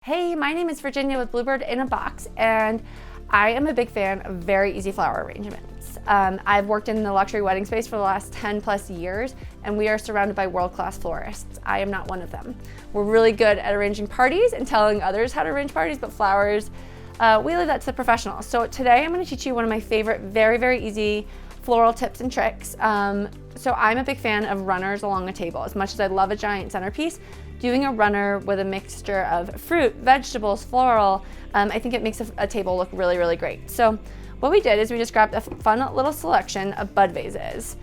Hey, my name is Virginia with Bluebird in a Box, and I am a big fan of very easy flower arrangements. I've worked in the luxury wedding space for the last 10 plus years, and we are surrounded by world-class florists. I am not one of them. We're really good at arranging parties and telling others how to arrange parties, but flowers, we leave that to the professionals. So today I'm going to teach you one of my favorite, very easy floral tips and tricks. So I'm a big fan of runners along a table. As much as I love a giant centerpiece, doing a runner with a mixture of fruit, vegetables, floral, I think it makes a table look really great. So what we did is we just grabbed a fun little selection of bud vases.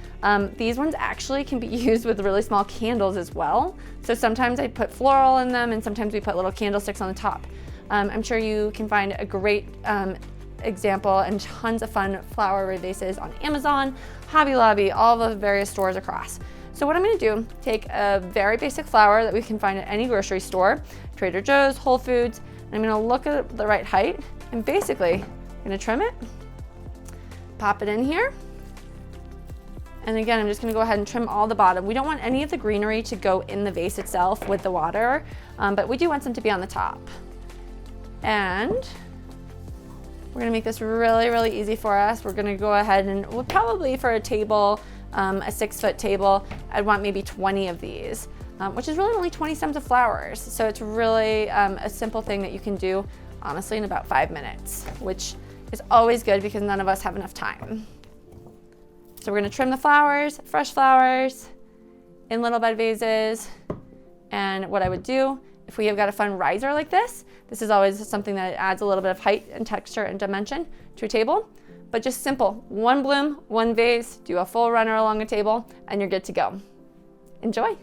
These ones actually can be used with really small candles as well. So sometimes I put floral in them and sometimes we put little candlesticks on the top. I'm sure you can find a great example and tons of fun flower vases on Amazon, Hobby Lobby, all the various stores across. So what I'm going to do, take a very basic flower that we can find at any grocery store, Trader Joe's, Whole Foods, and I'm going to look at the right height and basically I'm going to trim it, pop it in here, and again I'm just going to go ahead and trim all the bottom. We don't want any of the greenery to go in the vase itself with the water, but we do want some to be on the top. And we're going to make this really easy for us. We're going to go ahead and we'll probably for a table, a 6-foot table, I'd want maybe 20 of these, which is really only 20 stems of flowers. So it's really a simple thing that you can do, honestly, in about 5 minutes, which is always good because none of us have enough time. So we're going to trim the flowers, fresh flowers, in little bud vases. And what I would do, if we have got a fun riser like this is always something that adds a little bit of height and texture and dimension to a table. But just simple, one bloom, one vase, do a full runner along a table, and you're good to go. Enjoy.